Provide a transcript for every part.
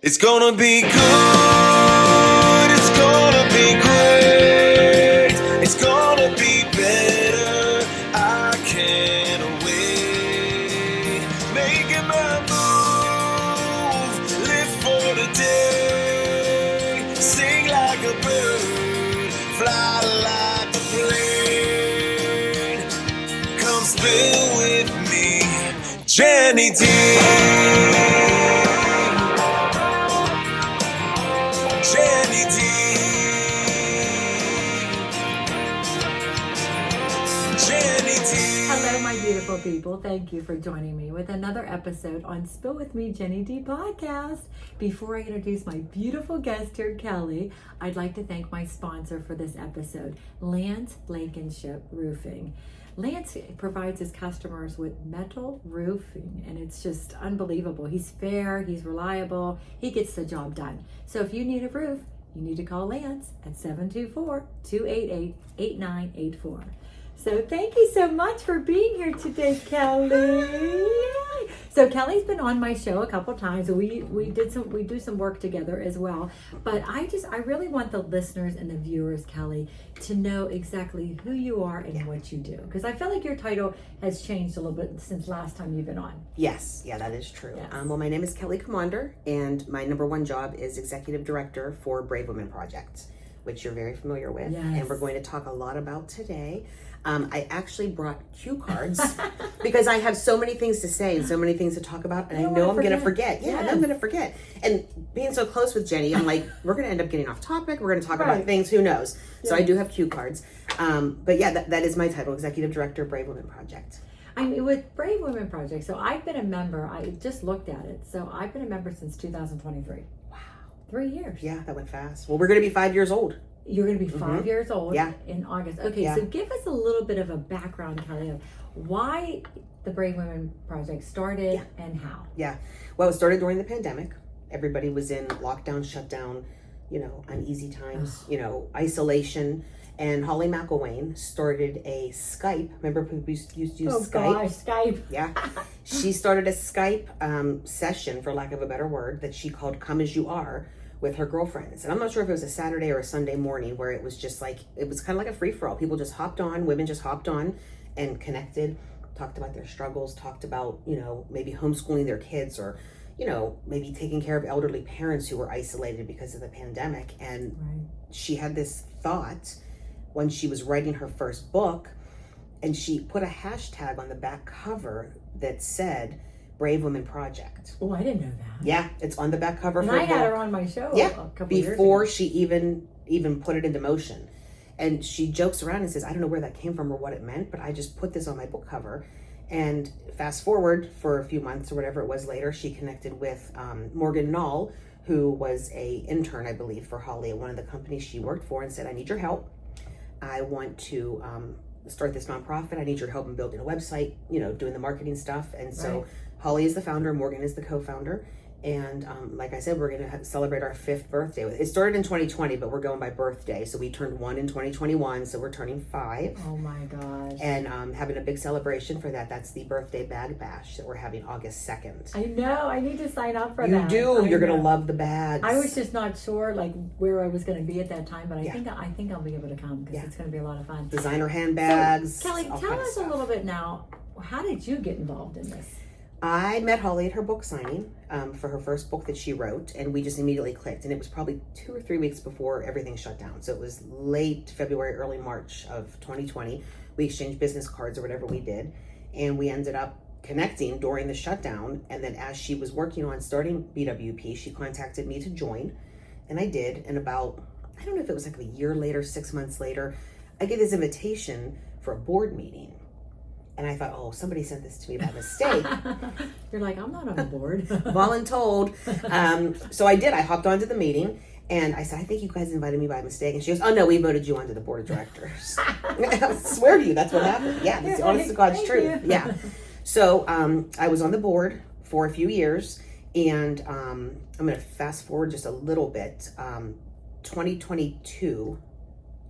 It's gonna be good, it's gonna be great, it's gonna be better, I can't wait. Making my move, live for the day, sing like a bird, fly like a plane. Come spill with me, Jenny D. Hello, my beautiful people. Thank you for joining me with another episode on Spill With Me, Jenny D podcast. Before I introduce my beautiful guest here, Kelly, I'd like to thank my sponsor for this episode, Blankenship Roofing. Lance provides his customers with metal roofing, and it's just unbelievable. He's fair, he's reliable, he gets the job done. So if you need a roof, you need to call Lance at 724-288-8984. So thank you so much for being here today, Kelly. So Kelly's been on my show a couple times. We do some work together as well. But I really want the listeners and the viewers, Kelly, to know exactly who you are and what you do. Because I feel like your title has changed a little bit since last time you've been on. Yes, that is true. Yes. Well, my name is Kelli Komondor, and my number one job is Executive Director for Brave Women Project, which you're very familiar with. Yes. And we're going to talk a lot about today. I actually brought cue cards because I have so many things to say and so many things to talk about, and I know I'm going to forget. Yeah, I know I'm going to forget. And being so close with Jenny, I'm like, we're going to end up getting off topic. We're going to talk about things. Who knows? Yeah. So I do have cue cards. But yeah, that is my title, Executive Director, Brave Women Project. I mean, with Brave Women Project, so I've been a member. I just looked at it. So I've been a member since 2023. Wow. 3 years. Yeah, that went fast. Well, we're going to be 5 years old. You're going to be 5 years old in August. Okay, so give us a little bit of a background, Kelly, of why the Brave Women Project started and how. Yeah, well, it started during the pandemic. Everybody was in lockdown, shutdown, uneasy times, isolation. And Holly McElwain started a Skype. Remember people used to use Skype? Gosh, Skype. Yeah. She started a Skype session, for lack of a better word, that she called Come As You Are, with her girlfriends. And I'm not sure if it was a Saturday or a Sunday morning, where it was just like, it was kind of like a free-for-all. People just hopped on, women just hopped on and connected, talked about their struggles, talked about, maybe homeschooling their kids, or, maybe taking care of elderly parents who were isolated because of the pandemic. And she had this thought when she was writing her first book, and she put a hashtag on the back cover that said Brave Women Project. Oh, I didn't know that. Yeah, it's on the back cover. And of her I had her on my show a couple years ago. Before she even put it into motion. And she jokes around and says, I don't know where that came from or what it meant, but I just put this on my book cover. And fast forward for a few months or whatever it was later, she connected with Morgan Knoll, who was a intern, I believe, for Holly at one of the companies she worked for, and said, I need your help. I want to start this nonprofit. I need your help in building a website, doing the marketing stuff. And so Holly is the founder, Morgan is the co-founder. And like I said, we're going to celebrate our 5th birthday. It started in 2020, but we're going by birthday. So we turned 1 in 2021, so we're turning 5. Oh my gosh. And having a big celebration for that. That's the birthday bag bash that we're having August 2nd. I know. I need to sign up for that. You do. You're going to love the bags. I was just not sure where I was going to be at that time, but I think I'll be able to come because it's going to be a lot of fun. Designer handbags. So, Kelly, tell us a little bit now, how did you get involved in this? I met Holly at her book signing for her first book that she wrote, and we just immediately clicked. And it was probably 2 or 3 weeks before everything shut down. So it was late February, early March of 2020. We exchanged business cards or whatever we did, and we ended up connecting during the shutdown. And then as she was working on starting BWP, she contacted me to join, and I did. And about, I don't know if it was like a year later, 6 months later, I get this invitation for a board meeting. And I thought, oh, somebody sent this to me by mistake. You're like, I'm not on the board. Voluntold. So I did. I hopped onto the meeting, and I said, I think you guys invited me by mistake. And she goes, oh, no, we voted you onto the board of directors. I swear to you, that's what happened. Yeah, that's the honest to God's truth. Yeah. So I was on the board for a few years, and I'm going to fast forward just a little bit. 2022,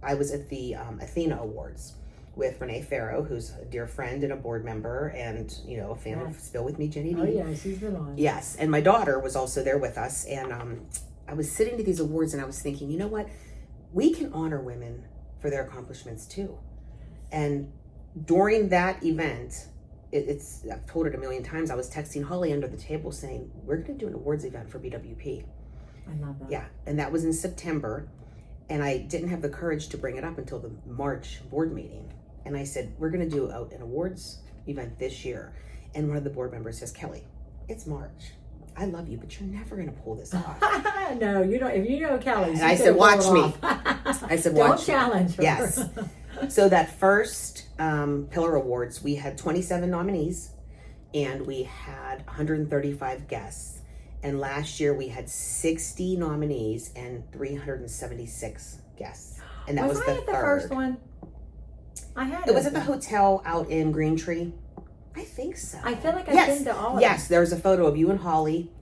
I was at the Athena Awards, with Renee Farrow, who's a dear friend and a board member and, you know, a fan of Spill With Me, Jenny D. Oh yeah, she's been on. Yes, and my daughter was also there with us. And I was sitting to these awards and I was thinking, you know what? We can honor women for their accomplishments too. And during that event, I've told it a million times, I was texting Holly under the table saying, we're going to do an awards event for BWP. I love that. Yeah, and that was in September. And I didn't have the courage to bring it up until the March board meeting. And I said, we're going to do an awards event this year. And one of the board members says, Kelly, it's March. I love you, but you're never going to pull this off. No, you don't. If you know Kelly, And I said, watch me. I said, watch Don't challenge her. Yes. So that first Pillar Awards, we had 27 nominees and we had 135 guests. And last year we had 60 nominees and 376 guests. And that was I the at the third. first one? I had It was at the hotel out in Green Tree. I think so. I feel like I've Yes. been to all of Yes, there's a photo of you and Holly.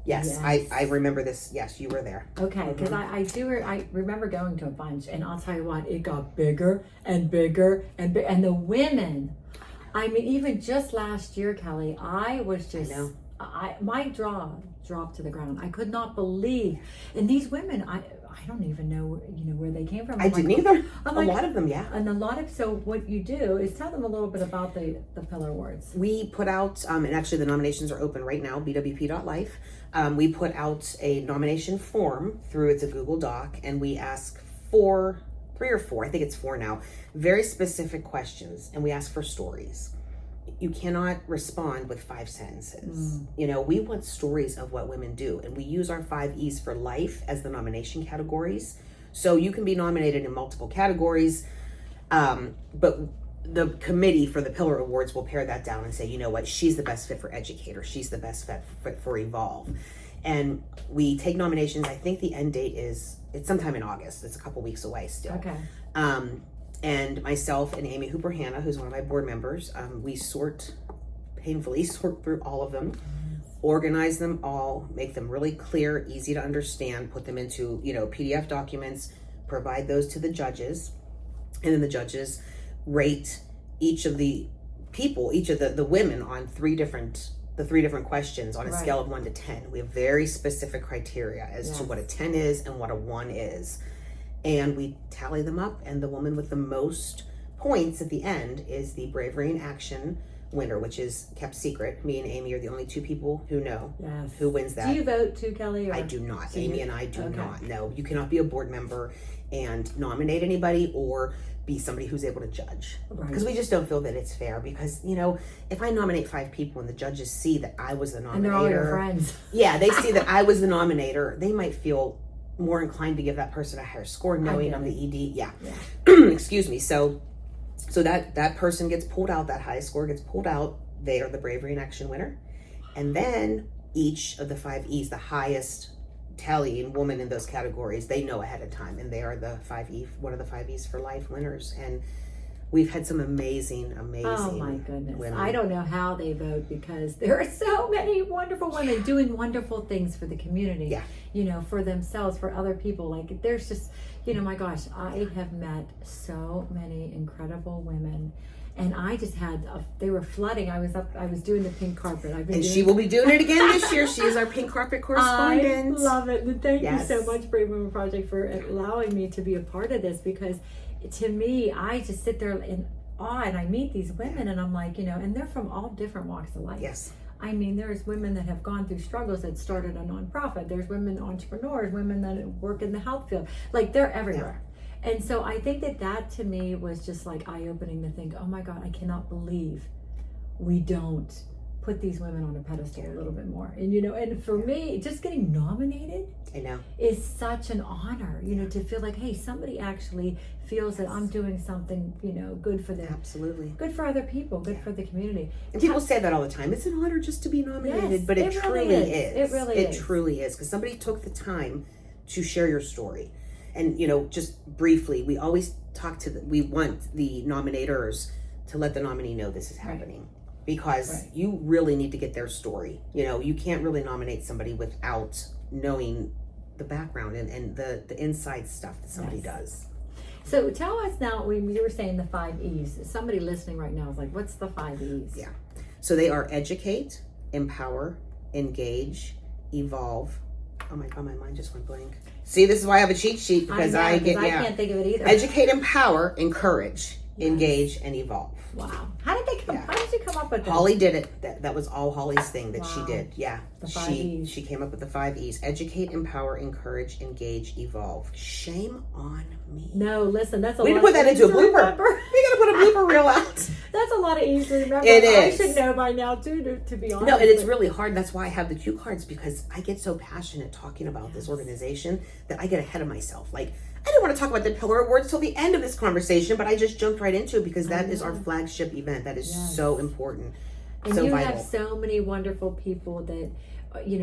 Yes, Yes. I remember this. Yes, you were there. Okay, because I remember going to a bunch, and I'll tell you what, it got bigger and bigger and the women. I mean, even just last year, Kelly, I was just, my jaw dropped to the ground. I could not believe, and these women, I don't even know, where they came from. I didn't either. I'm A like, lot of them, yeah. And a lot of, so what you do is tell them a little bit about the Pillar Awards. We put out, and actually the nominations are open right now, bwp.life. We put out a nomination form it's a Google Doc, and we ask for 3 or 4, I think it's 4 now, very specific questions, and we ask for stories. You cannot respond with 5 sentences. We want stories of what women do, and we use our 5 E's for life as the nomination categories. So you can be nominated in multiple categories, but the committee for the Pillar Awards will pare that down and say, you know what, she's the best fit for educator, she's the best fit for Evolve. And we take nominations. I think the end date it's sometime in August. It's a couple weeks away still. Okay. And myself and Amy Hooper Hanna, who's one of my board members, we painfully sort through all of them, organize them all, make them really clear, easy to understand, put them into, PDF documents, provide those to the judges, and then the judges rate each of the people, each of the women on the 3 different questions on a scale of 1 to 10. We have very specific criteria as to what a 10 is and what a 1 is. And we tally them up, and the woman with the most points at the end is the Bravery in Action winner, which is kept secret. Me and Amy are the only 2 people who know who wins that. Do you vote too, Kelly? Or? I do not. Amy and I do not. No, you cannot be a board member and nominate anybody or be somebody who's able to judge. Because we just don't feel that it's fair. Because, if I nominate 5 people and the judges see that I was the nominator. And they're all your friends. Yeah, they see that I was the nominator. They might feel more inclined to give that person a higher score knowing I'm the ED. Yeah. Excuse me. So that person gets pulled out, that high score gets pulled out. They are the Bravery in Action winner. And then each of the 5 E's, the highest tallying woman in those categories, they know ahead of time, and they are the 5 E, one of the 5 E's for life winners. And we've had some amazing oh my goodness women. I don't know how they vote, because there are so many wonderful women doing wonderful things for the community, for themselves, for other people. Like, there's just, my gosh, I have met so many incredible women. And I just they were flooding. I was doing the pink carpet. She will be doing it again this year. She is our pink carpet correspondent. I love it. And thank you so much, Brave Women Project, for allowing me to be a part of this, because to me, I just sit there in awe, and I meet these women, and I'm like, and they're from all different walks of life. Yes. I mean, there's women that have gone through struggles that started a nonprofit. There's women entrepreneurs, women that work in the health field. Like, they're everywhere. And so I think that to me was just like eye-opening to think, oh my God, I cannot believe we don't put these women on a pedestal a little bit more. And, and for me, just getting nominated is such an honor, to feel like, hey, somebody actually feels that I'm doing something, good for them. Absolutely. Good for other people, good for the community. And people say that all the time. It's an honor just to be nominated, but it truly is. It truly is, because somebody took the time to share your story. And, just briefly, we always we want the nominators to let the nominee know this is happening. Because you really need to get their story. You can't really nominate somebody without knowing the background and the inside stuff that somebody does. So tell us now, when you were saying the 5 E's, somebody listening right now is like, what's the 5 E's? Yeah. So they are educate, empower, engage, evolve. Oh my God, my mind just went blank. See, this is why I have a cheat sheet, because I can't think of it either. Educate, empower, encourage, engage, and evolve. Wow. How did they come? Yeah. How did you come up with that? Holly did it. That was all Holly's thing that she Wow. did. Yeah. The 5 E's. She came up with the 5 E's. Educate, empower, encourage, engage, evolve. Shame on me. No, listen, that's a We lot need to put that of into a E's to blooper. remember. We gotta put a blooper reel out. That's a lot of E's to remember. It I is. should know by now too, to be honest. No, and it's really hard. That's why I have the cue cards, because I get so passionate talking about this organization that I get ahead of myself. Like, I didn't want to talk about the Pillar Awards till the end of this conversation, but I just jumped right into it because that is our flagship event. That is so important, And so you vital. have so many wonderful people that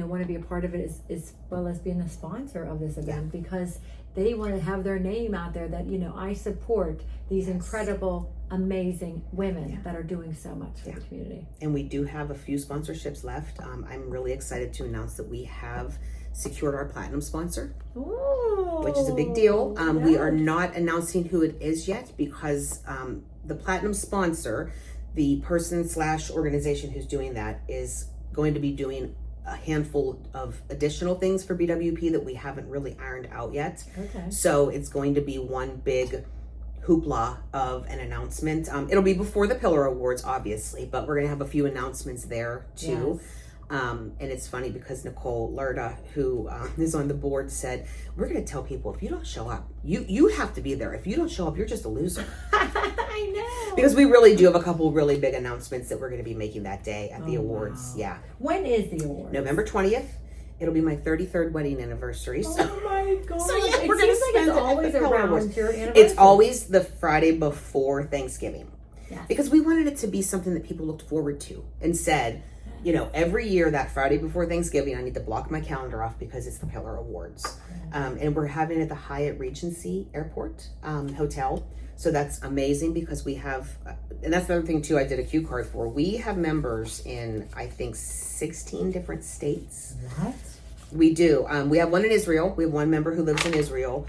want to be a part of it, as well as being a sponsor of this event, because they want to have their name out there that I support these incredible, amazing women that are doing so much for the community. And we do have a few sponsorships left. I'm really excited to announce that we have secured our platinum sponsor, which is a big deal. We are not announcing who it is yet, because the platinum sponsor, the person / organization who's doing that, is going to be doing a handful of additional things for BWP that we haven't really ironed out yet. Okay. So it's going to be one big hoopla of an announcement. It'll be before the Pillar Awards, obviously, but we're going to have a few announcements there too. Yes. And it's funny because Nicole Lerda, who is on the board, said, we're going to tell people, if you don't show up, you have to be there. If you don't show up, you're just a loser. I know. Because we really do have a couple really big announcements that we're going to be making that day at the awards. Wow. Yeah. When is the award? November 20th. It'll be my 33rd wedding anniversary. So, Oh my God. so yeah, It we're going to seems like spend it's always it at the Pillar around Awards. your anniversary. It's always the Friday before Thanksgiving. Yes. Because we wanted it to be something that people looked forward to and said, every year that Friday before Thanksgiving, I need to block my calendar off because it's the Pillar Awards. And we're having it at the Hyatt Regency Airport Hotel. So that's amazing, because we have, and that's the other thing too, I did a cue card for. We have members in, I think, 16 different states. What? We do. We have one in Israel. We have one member who lives in Israel.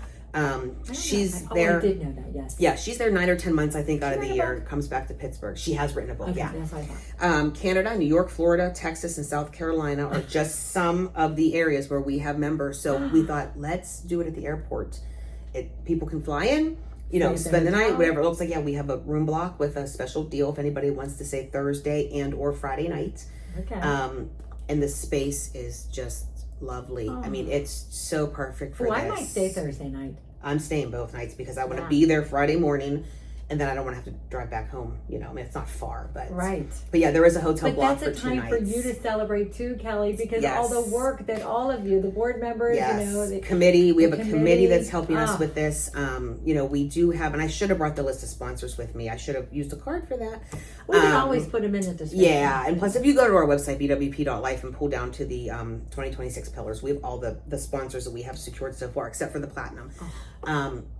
She's there. I did know that, yes. Yeah, she's there 9 or 10 months, I think, out of the year. Comes back to Pittsburgh. She has written a book. Okay, Yeah. that's what I thought. Canada, New York, Florida, Texas, and South Carolina are just some of the areas where we have members. So we thought, let's do it at the airport. People can fly in, spend the night, whatever it looks like. Yeah, we have a room block with a special deal if anybody wants to say Thursday and or Friday night. Okay. And the space is just lovely. I mean, it's so perfect for this. I might stay Thursday night. I'm staying both nights because I want to be there Friday morning, and then I don't want to have to drive back home. I mean, it's not far, but right. But yeah, there is a hotel But block that's for a 2 time nights. for you to celebrate too, Kelly, because Yes. all the work that all of you, the board members, the committee. We have a committee. committee that's helping us with this. We do have, and I should have brought the list of sponsors with me. I should have used a card for that. We can always put them in the description. Yeah, and plus, if you go to our website, bwp.life, and pull down to the 2026 pillars, we have all the sponsors that we have secured so far, except for the platinum.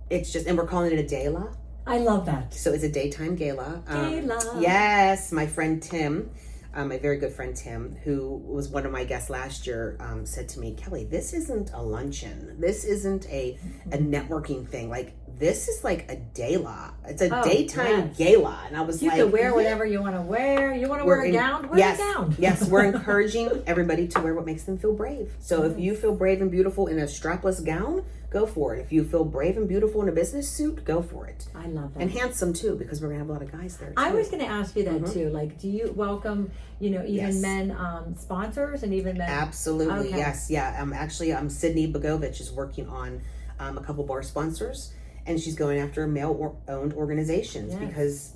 It's just, and we're calling it a gala. I love that. So it's a daytime gala. Gala. Yes, my friend Tim, my very good friend Tim, who was one of my guests last year, said to me, Kelly, this isn't a luncheon. This isn't a networking thing. Like, this is like a gala. It's a daytime gala. And I was you can wear whatever you want to wear. You want to wear a gown? Wear a gown. Yes, we're encouraging everybody to wear what makes them feel brave. So if you feel brave and beautiful in a strapless gown, go for it. If you feel brave and beautiful in a business suit, go for it. I love that. And handsome too, because we're gonna have a lot of guys there too. I was going to ask you that too. Like, do you welcome, even men sponsors and even men? Absolutely, Okay. yes, yeah. Actually, Sydney Bogovich is working on a couple bar sponsors, and she's going after male-owned organizations because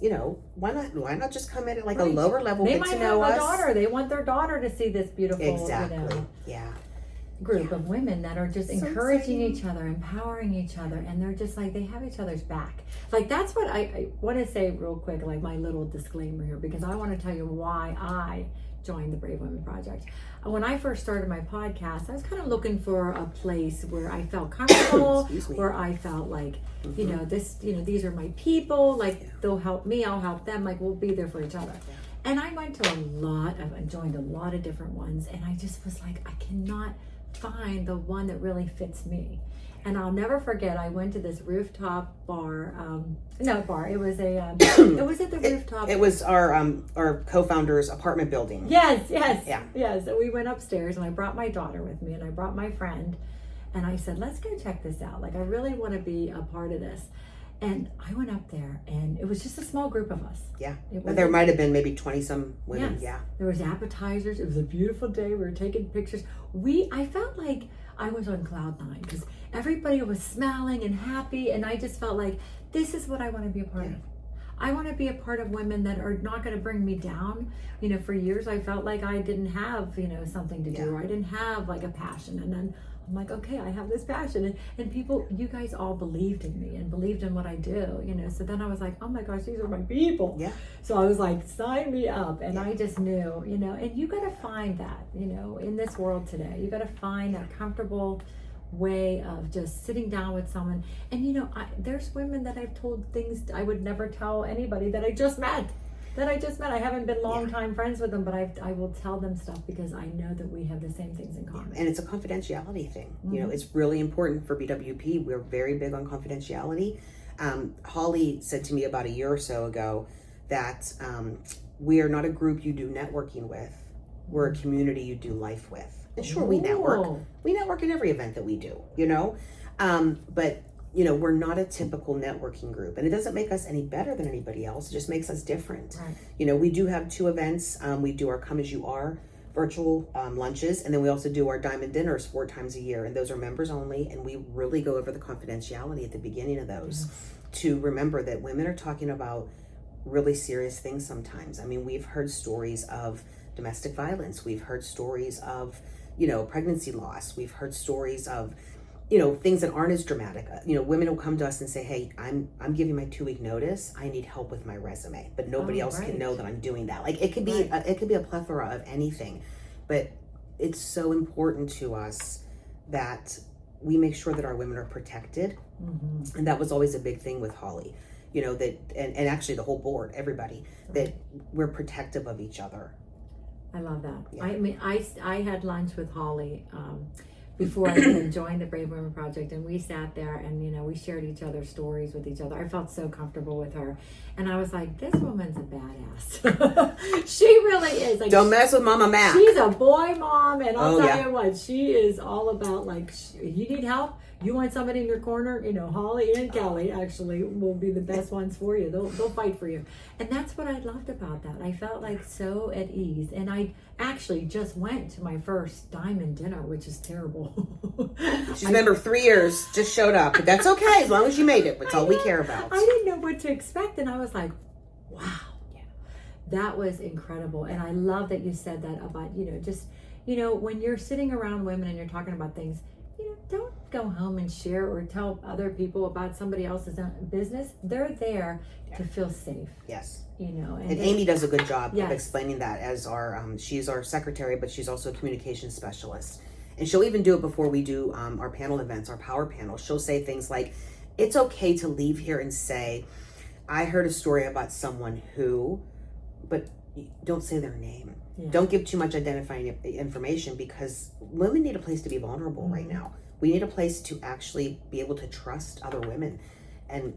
why not just come in at like a lower level, They get might to have know a us. daughter. They want their daughter to see this beautiful, Exactly. Yeah. group of women that are just encouraging each other, empowering each other, and they're just like, they have each other's back. Like, that's what I want to say real quick, like my little disclaimer here, because I want to tell you why I joined the Brave Women Project. When I first started my podcast, I was kind of looking for a place where I felt comfortable, where I felt like, these are my people, like they'll help me, I'll help them, like we'll be there for each other. And I went to joined a lot of different ones, and I just was like, I cannot find the one that really fits me. And I'll never forget, I went to this rooftop bar. It was a, it was at the rooftop. It was our co-founder's apartment building. Yes. Yeah. Yes. And we went upstairs, and I brought my daughter with me, and I brought my friend. And I said, let's go check this out. Like, I really want to be a part of this. And I went up there, and it was just a small group of us. Yeah. There might have been maybe 20-some women. Yes. Yeah. There was appetizers. It was a beautiful day. We were taking pictures. I felt like I was on cloud nine because everybody was smiling and happy. And I just felt like, this is what I want to be a part of. I want to be a part of women that are not going to bring me down. You know, for years, I felt like I didn't have, something to do. Or I didn't have like a passion. And then I'm like, okay, I have this passion. And people, you guys all believed in me and believed in what I do, So then I was like, oh my gosh, these are my people. Yeah. So I was like, sign me up. And I just knew, and you got to find that, in this world today. You got to find that comfortable way of just sitting down with someone. And, there's women that I've told things I would never tell anybody that I just met. I haven't been long-time friends with them, but I will tell them stuff because I know that we have the same things in common. And it's a confidentiality thing. Mm-hmm. It's really important for BWP. We're very big on confidentiality. Holly said to me about a year or so ago that we are not a group you do networking with. We're a community you do life with. And sure, we network. We network at every event that we do, but we're not a typical networking group, and it doesn't make us any better than anybody else. It just makes us different. Right. We do have 2 events. We do our Come As You Are virtual lunches, and then we also do our diamond dinners 4 times a year, and those are members only, and we really go over the confidentiality at the beginning of those to remember that women are talking about really serious things sometimes. I mean, we've heard stories of domestic violence. We've heard stories of, pregnancy loss. We've heard stories of, things that aren't as dramatic. Women will come to us and say, hey, I'm giving my 2-week notice. I need help with my resume, but nobody else can know that I'm doing that. Like, it could be a plethora of anything, but it's so important to us that we make sure that our women are protected. Mm-hmm. And that was always a big thing with Holly, that, and actually the whole board, everybody, that we're protective of each other. I love that. Yeah. I mean, I had lunch with Holly before I even joined the Brave Women Project, and we sat there and we shared each other's stories with each other. I felt so comfortable with her, and I was like, this woman's a badass. She really is. Like, don't mess with Mama Mac. She's a boy mom, and I'll tell you what, she is all about, like, you need help, you want somebody in your corner, Holly and Kelly actually will be the best ones for you. They'll fight for you. And that's what I loved about that. I felt like so at ease. And I actually just went to my first diamond dinner, which is terrible. She's been for 3 years, just showed up. But that's okay, as long as you made it. That's all we care about. I didn't know what to expect. And I was like, wow. That was incredible. And I love that you said that about, just, when you're sitting around women and you're talking about things, don't go home and share or tell other people about somebody else's business. They're there to feel safe. Yes. And Amy does a good job of explaining that as our, she's our secretary, but she's also a communications specialist. And she'll even do it before we do our panel events, our power panel. She'll say things like, it's okay to leave here and say, I heard a story about someone who, but don't say their name. Yeah. Don't give too much identifying information, because women need a place to be vulnerable right now. We need a place to actually be able to trust other women. And,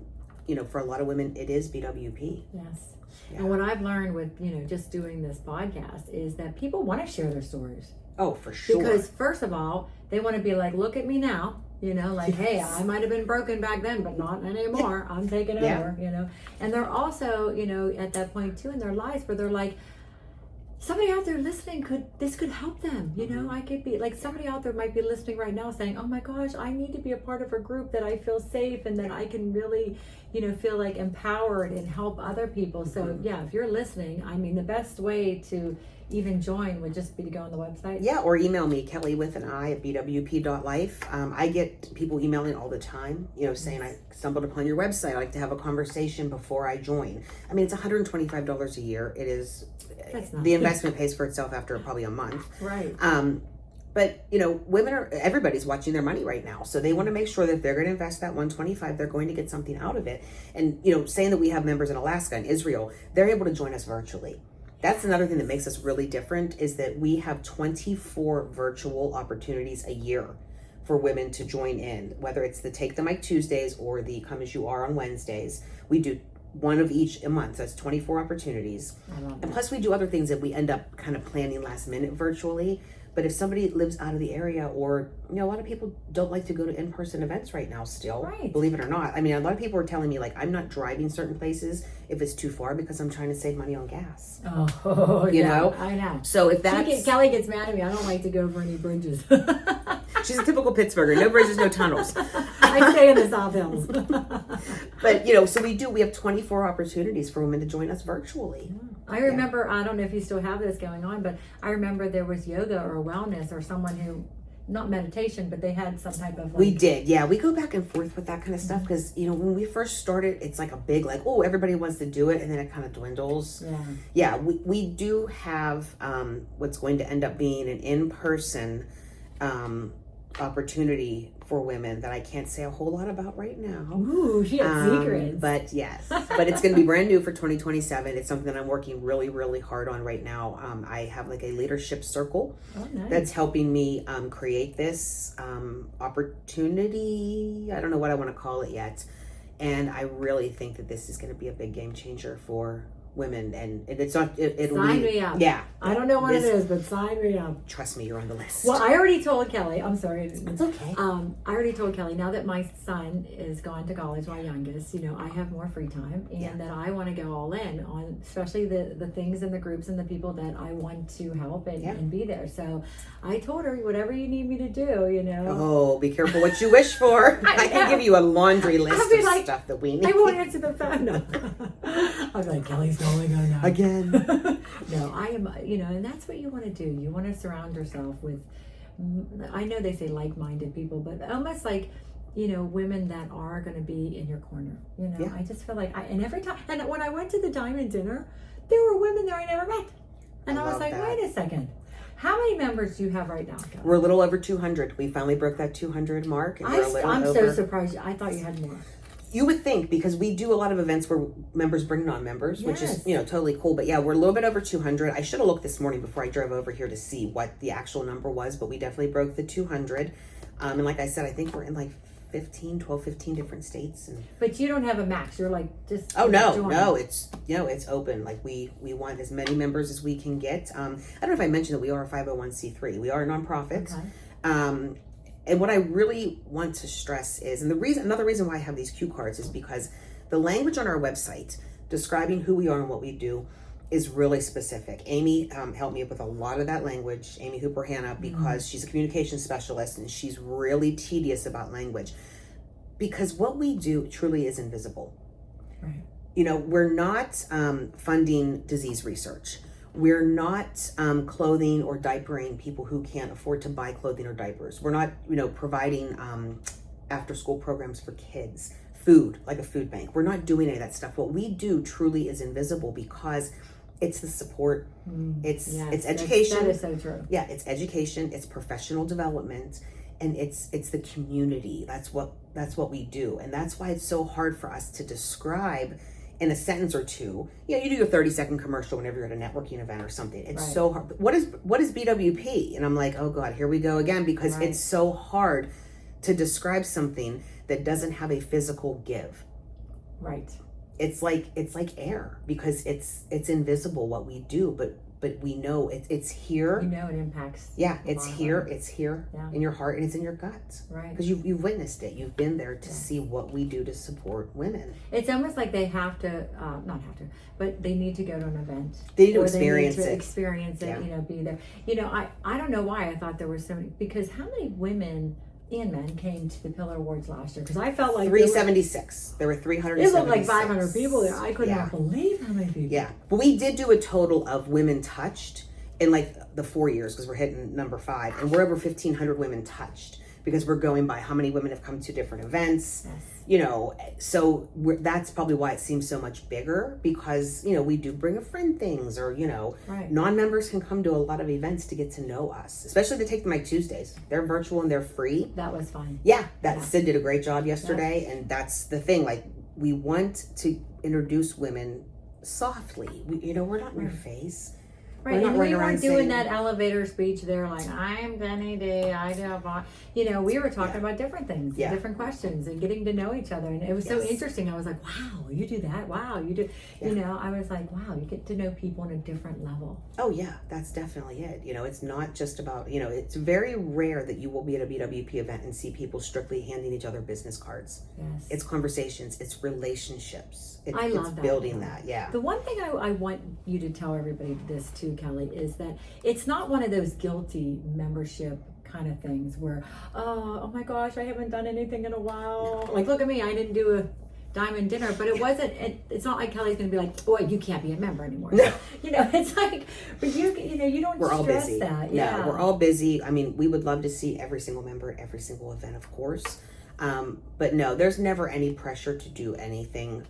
for a lot of women, it is BWP. Yes. Yeah. And what I've learned with, just doing this podcast is that people want to share their stories. Oh, for sure. Because first of all, they want to be like, look at me now. Like, hey, I might have been broken back then, but not anymore. I'm taking over, And they're also, at that point too in their lives where they're like, somebody out there listening could help them. I could be like, somebody out there might be listening right now saying, oh my gosh, I need to be a part of a group that I feel safe and that I can really, feel like empowered and help other people. So yeah, if you're listening, I mean, the best way to even join would just be to go on the website. Yeah, or email me, Kelly with an I at bwp.life. I get people emailing all the time, saying, I stumbled upon your website. I like to have a conversation before I join. I mean, it's $125 a year. It is, the investment pays for itself after probably a month. Right. But, everybody's watching their money right now. So they want to make sure that if they're going to invest that $125, they're going to get something out of it. And, saying that we have members in Alaska and Israel, they're able to join us virtually. That's another thing that makes us really different, is that we have 24 virtual opportunities a year for women to join in, whether it's the Take the Mic Tuesdays or the Come As You Are on Wednesdays. We do one of each a month. That's 24 opportunities. I love And that. plus we do other things that we end up kind of planning last minute virtually. But if somebody lives out of the area, or, you know, a lot of people don't like to go to in-person events right now still, Right. believe it or not. I mean, a lot of people are telling me, like, I'm not driving certain places if it's too far because I'm trying to save money on gas. Oh, You yeah, know? I know. So if that's... Kelly gets mad at me. I don't like to go over any bridges. She's a typical Pittsburgher. No bridges, no tunnels. I stay in the South Hills. But, you know, so we have 24 opportunities for women to join us virtually. I remember, I don't know if you still have this going on, but I remember there was yoga or wellness or someone who, not meditation, but they had some type of We did, yeah. We go back and forth with that kind of stuff because, you know, when we first started, it's like a big, like, oh, everybody wants to do it, and then it kind of dwindles. Yeah. Yeah, we do have what's going to end up being an in-person opportunity for women that I can't say a whole lot about right now. Ooh, she has secrets. But yes, but it's going to be brand new for 2027. It's something that I'm working really, really hard on right now. I have like a leadership circle that's helping me create this opportunity. I don't know what I want to call it yet. And I really think that this is going to be a big game changer for women, and it's not sign me up. Yeah, I don't know what it is, but sign me up. Trust me, you're on the list. Well, I already told Kelly, I'm sorry, it's okay. I already told Kelly, now that my son is gone to college, my youngest, you know, I have more free time, and that I want to go all in on especially the things and the groups and the people that I want to help and be there. So I told her, whatever you need me to do, you know. Oh, be careful what you wish for. I can give you a laundry list of stuff that we need. I won't answer the phone. No. I'll be like, Kelly's going on now. Again. No, I am, you know, and that's what you want to do. You want to surround yourself with, I know they say like-minded people, but almost like, you know, women that are going to be in your corner. You know, I just feel like and every time, and when I went to the diamond dinner, there were women there I never met. And I was like, wait a second. How many members do you have right now, Kelly? We're a little over 200. We finally broke that 200 mark. And I'm so surprised. I thought you had more. You would think, because we do a lot of events where members bring non-members, which is, you know, totally cool. But yeah, we're a little bit over 200. I should have looked this morning before I drove over here to see what the actual number was, but we definitely broke the 200. And like I said, I think we're in like 15 different states. But you don't have a max. You're like just no, it's, you know, it's open. Like we want as many members as we can get. I don't know if I mentioned that we are a 501c3. We are a nonprofit. Okay. And what I really want to stress is, and another reason why I have these cue cards is because the language on our website describing who we are and what we do is really specific. Amy helped me with a lot of that language, Amy Hooper-Hanna, because she's a communication specialist and she's really tedious about language. Because what we do truly is invisible. Right. You know, we're not funding disease research. We're not clothing or diapering people who can't afford to buy clothing or diapers. We're not, you know, providing after-school programs for kids, food, like a food bank. We're not doing any of that stuff. What we do truly is invisible because it's the support. It's education. That is so true. Yeah, it's education. It's professional development, and it's the community. That's what we do, and that's why it's so hard for us to describe in a sentence or two. You know, you do your 30-second commercial whenever you're at a networking event or something. It's so hard. What is BWP? And I'm like, oh God, here we go again, because it's so hard to describe something that doesn't have a physical give. Right. It's like air, because it's invisible what we do, but we know it's here. You know it impacts. Yeah, it's here in your heart, and it's in your gut. Right. Because you've witnessed it. You've been there to see what we do to support women. It's almost like they have to, not have to, but they need to go to an event. They need to experience it. Experience it, you know, be there. You know, I don't know why I thought there were so many, because how many women and men came to the Pillar Awards last year? Because I felt like 376. There were 376. It looked like 500 people there. I could not believe how many people. Yeah, but we did do a total of women touched in like the 4 years, because we're hitting number 5, and we're over 1,500 women touched, because we're going by how many women have come to different events. Yes. You know, so that's probably why it seems so much bigger, because, you know, we do bring a friend things, or, you know, non-members can come to a lot of events to get to know us, especially to Take the Mic Tuesdays. They're virtual and they're free. That was fun. Yeah, Sid did a great job yesterday, and that's the thing. Like, we want to introduce women softly. You know, we're not in your face. Right, We're not and we running around weren't doing saying, that elevator speech there like, I'm Jenny D, I do, you know, we were talking about different things, Yeah. different questions, and getting to know each other. And it was so Yes. interesting. I was like, wow, you do that? Wow, you do. Yeah. You know, I was like, wow, you get to know people on a different level. Oh yeah, that's definitely it. You know, it's not just about, you know, it's very rare that you will be at a BWP event and see people strictly handing each other business cards. Yes. It's conversations, it's relationships. I love it's that. building that, yeah. The one thing I want you to tell everybody this too, Kelly, is that it's not one of those guilty membership kind of things where, oh my gosh, I haven't done anything in a while. Like, look at me, I didn't do a diamond dinner, but it wasn't, it's not like Kelly's going to be like, oh, you can't be a member anymore. No. You know, it's like, but you know, you don't We're all stress busy. that. No, Yeah. we're all busy. I mean, we would love to see every single member at every single event, of course. But no, there's never any pressure to do anything.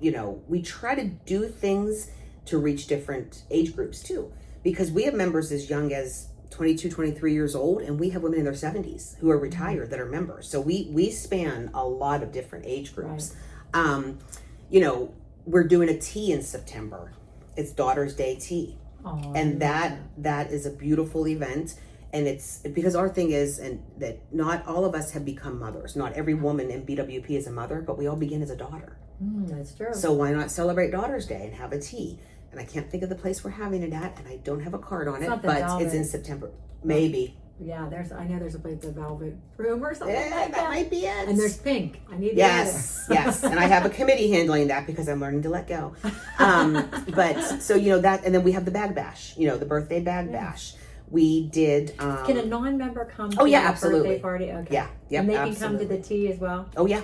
You know, we try to do things to reach different age groups too, because we have members as young as 22, 23 years old, and we have women in their 70s who are retired that are members. So we span a lot of different age groups. Right. You know, we're doing a tea in September. It's Daughter's Day tea. Oh, And that is a beautiful event. And it's because our thing is, and that not all of us have become mothers. Not every woman in BWP is a mother, but we all begin as a daughter. that's true. So why not celebrate Daughter's Day and have a tea? And I can't think of the place we're having it at, and I don't have a card on It's it, not the but Velvet. it's in September. Maybe. Yeah, I know there's a place, the Velvet Room or something Yeah, like that might be it. And there's pink. I need to Yes, yes. And I have a committee handling that because I'm learning to let go. But so, you know, that, and then we have the bag bash, you know, the birthday bag bash. We did. Can a non-member come Oh, to yeah, the absolutely. birthday party? Okay. Yeah, yep, And they can absolutely. come to the tea as well? Oh, yeah.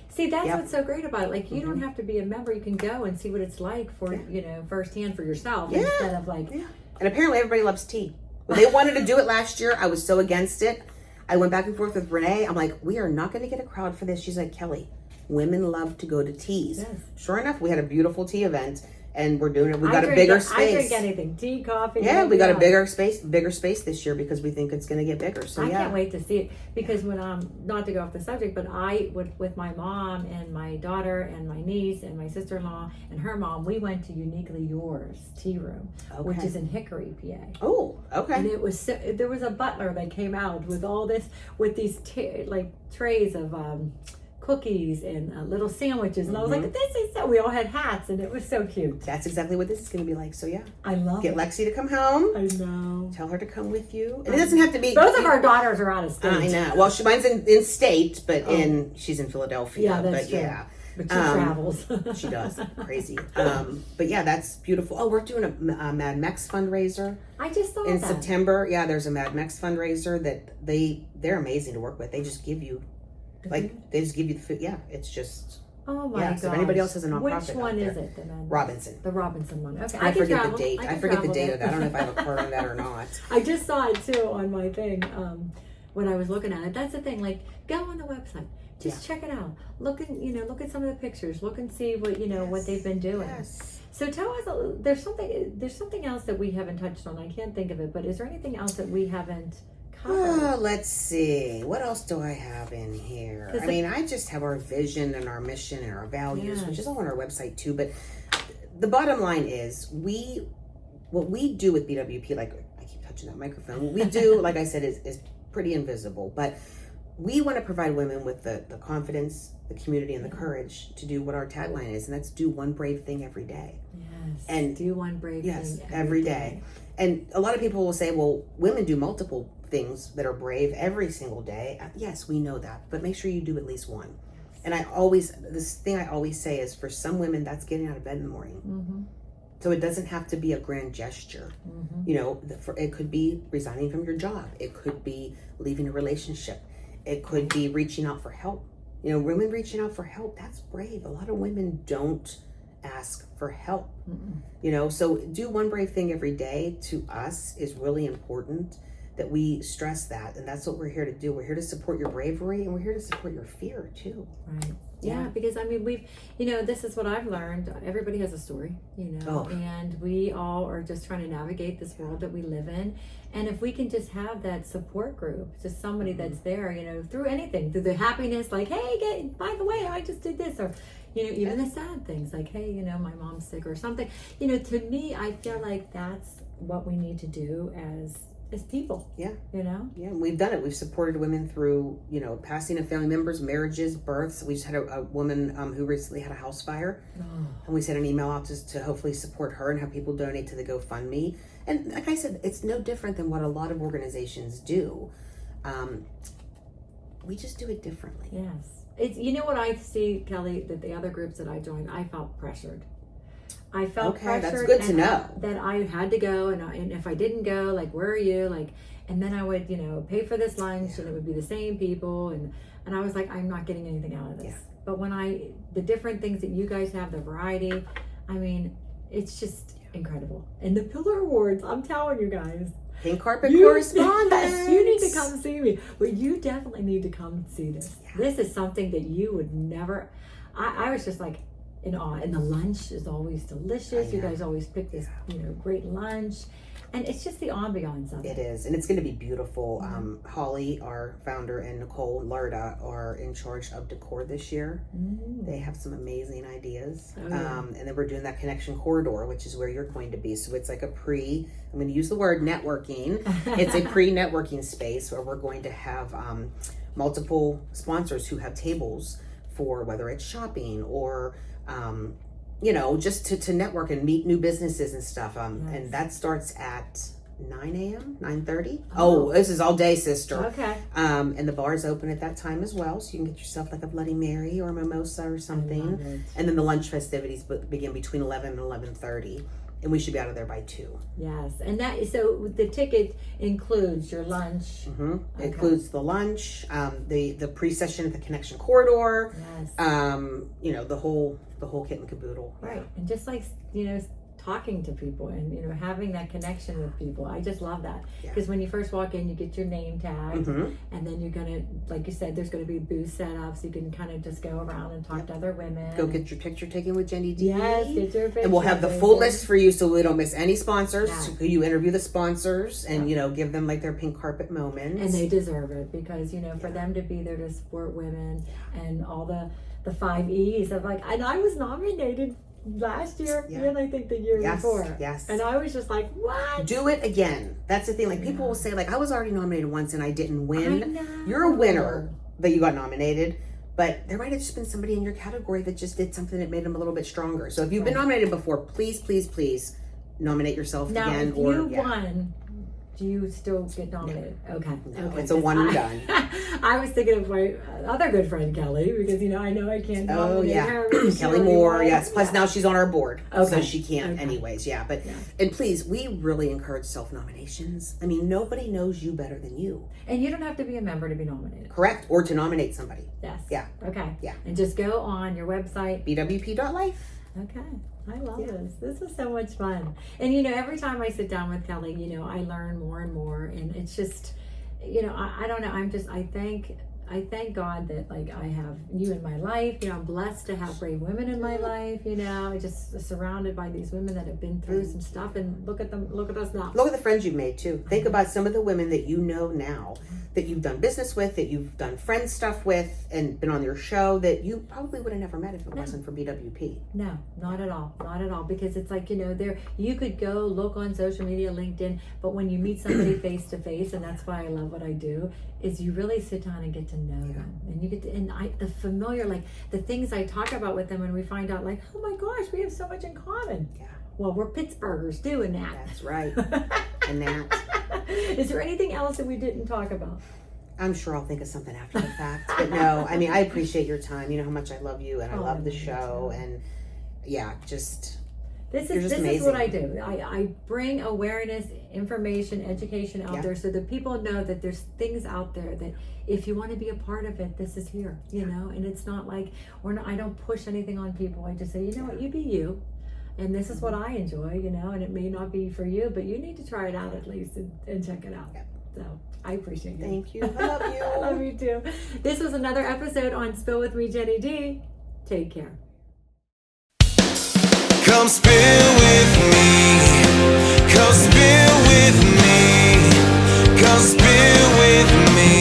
See, that's Yep. what's so great about it. Like, you don't have to be a member. You can go and see what it's like for, you know, firsthand for yourself Yeah. instead of like, Yeah. And apparently everybody loves tea. When they wanted to do it last year, I was so against it. I went back and forth with Renee. I'm like, we are not going to get a crowd for this. She's like, Kelly, women love to go to teas. Yes. Sure enough, we had a beautiful tea event, and we're doing it. We got a drink bigger I space. drink anything. Tea, coffee. Yeah, we got a anything. bigger space this year because we think it's going to get bigger. So I yeah. can't wait to see it because when not to go off the subject, but I with my mom and my daughter and my niece and my sister-in-law and her mom, we went to Uniquely Yours Tea Room, which is in Hickory, PA. Oh, okay. And it was there was a butler that came out with all this with these like trays of cookies and little sandwiches, and I was like, this is so. We all had hats, and it was so cute. That's exactly what this is going to be like. So yeah, I love get it. Lexi to come home. I know. Tell her to come with you. And it doesn't have to be. Both of our daughters are out of state. I know. Well, mine's in state, but she's in Philadelphia. Yeah, that's but true. yeah. But she travels. She does. Crazy. But yeah, that's beautiful. Oh, we're doing a Mad Mex fundraiser I just saw in that. September. Yeah, there's a Mad Mex fundraiser that they're amazing to work with. They just give you, they just give you the food. Yeah, it's just. Oh my Yeah, gosh. so if anybody else has a nonprofit Which out one there. is it? Robinson. The Robinson one. Okay. I can forget travel. the date. can I forget the travel date there. of that. I don't know if I have a card on that or not. I just saw it too on my thing when I was looking at it. That's the thing. Like, go on the website. Just check it out. Look at some of the pictures. Look and see what what they've been doing. Yes. So tell us. There's something else that we haven't touched on. I can't think of it. But is there anything else that we haven't covered? Oh, let's see. What else do I have in here? I mean, I just have our vision and our mission and our values, which is all on our website too. But the bottom line is what we do with BWP, like I keep touching that microphone, what we do, like I said, is pretty invisible. But we want to provide women with the confidence, the community, and the courage to do what our tagline is, and that's do one brave thing every day. Yes. And do one brave thing every day. And a lot of people will say, well, women do multiple things that are brave every single day. Yes, we know that, but make sure you do at least one. And this thing I always say is, for some women, that's getting out of bed in the morning. Mm-hmm. So it doesn't have to be a grand gesture. Mm-hmm. You know, it could be resigning from your job. It could be leaving a relationship. It could be reaching out for help. You know, women reaching out for help, that's brave. A lot of women don't ask for help. Mm-mm. You know, so do one brave thing every day to us is really important, that we stress that. And that's what we're here to do. We're here to support your bravery, and we're here to support your fear too. Right. Yeah, because I mean, this is what I've learned. Everybody has a story, and we all are just trying to navigate this world that we live in. And if we can just have that support group, just somebody that's there, through anything, through the happiness, like, hey, by the way, I just did this, or, even the sad things, like, hey, my mom's sick or something. To me, I feel like that's what we need to do as people. Yeah. You know? Yeah, we've done it. We've supported women through, passing of family members, marriages, births. We just had a woman who recently had a house fire. Oh. And we sent an email out to hopefully support her and have people donate to the GoFundMe. And like I said, it's no different than what a lot of organizations do. We just do it differently. Yes. It's, what I see, Kelly, that the other groups that I joined, I felt pressured. I felt pressured. That's good to know. That I had to go, and if I didn't go, like, where are you? Like, and then I would, pay for this lunch, and it would be the same people, and I was like, I'm not getting anything out of this. Yeah. But when the different things that you guys have, the variety, I mean, it's just incredible. And the Pillar Awards, I'm telling you guys. Pink carpet correspondence. You need to come see me. Well, you definitely need to come see this. Yeah. This is something that you would never. I was just like in awe. And the lunch is always delicious. You guys always pick this, great lunch. And it's just the ambiance of it. It is. And it's going to be beautiful. Holly, our founder, and Nicole Larda are in charge of decor this year. They have some amazing ideas. Oh, yeah. And then we're doing that connection corridor, which is where you're going to be. So it's like I'm going to use the word networking. It's a pre-networking space where we're going to have multiple sponsors who have tables for whether it's shopping or just to network and meet new businesses and stuff. And that starts at 9 a.m., 9:30. Oh, this is all day, sister. Okay. And the bar's open at that time as well, so you can get yourself like a Bloody Mary or a mimosa or something. And then the lunch festivities begin between 11 and 11:30. And we should be out of there by 2. Yes, and so the ticket includes your lunch. Mm-hmm. It includes the lunch, the pre-session at the connection corridor. Yes. The whole kit and caboodle. Right, and just like talking to people and having that connection with people, I just love that because when you first walk in, you get your name tag, and then you're gonna, like you said, there's gonna be booth set up so you can kind of just go around and talk to other women. Go get your picture taken with Jenny D. Yes, get your picture. And we'll have the full list for you so we don't miss any sponsors. Yeah. So you interview the sponsors and give them like their pink carpet moments. And they deserve it because for them to be there to support women and all the 5 E's of and I was nominated last year and I think the year before. Yes. And I was just like, what? Do it again. That's the thing. Like people will say I was already nominated once and I didn't win. I know. You're a winner that you got nominated, but there might have just been somebody in your category that just did something that made them a little bit stronger. So if you've been nominated before, please, please, please nominate yourself again. Now, if you won, do you still get nominated? No. Okay. It's a one and done. I was thinking of my other good friend Kelly because I know I can't nominate her. Kelly Moore, yes. Plus now she's on our board, so she can't anyways. Yeah, but and please, we really encourage self-nominations. I mean, nobody knows you better than you, and you don't have to be a member to be nominated. Correct, or to nominate somebody. Yes. Yeah. Okay. Yeah. And just go on your website, bwp.life. Okay. I love this. This is so much fun. And, every time I sit down with Kelly, I learn more and more. And it's just, I don't know. I thank God that I have you in my life. I'm blessed to have brave women in my life. Just surrounded by these women that have been through some stuff. And look at them. Look at us now. Look at the friends you've made too. Think about some of the women that you know now, that you've done business with, that you've done friend stuff with, and been on your show that you probably would have never met if it wasn't for BWP. No, not at all. Not at all. Because it's there, you could go look on social media, LinkedIn, but when you meet somebody face to face, and that's why I love what I do, is you really sit down and get to know them. And you get to, the familiar, the things I talk about with them, and we find out oh my gosh, we have so much in common. Yeah. Well, we're Pittsburghers too in that. That's right. And that. Is there anything else that we didn't talk about? I'm sure I'll think of something after the fact. But no, I mean, I appreciate your time. You know how much I love you and I love the show. And this is what I do. I bring awareness, information, education out there so that people know that there's things out there that if you want to be a part of it, this is here, and it's not I don't push anything on people. I just say, you know what, you be you. And this is what I enjoy, and it may not be for you, but you need to try it out at least and check it out. Yep. So I appreciate you. Thank you. I love you. I love you too. This was another episode on Spill With Me, Jenny D. Take care. Come spill with me. Come spill with me. Come spill with me.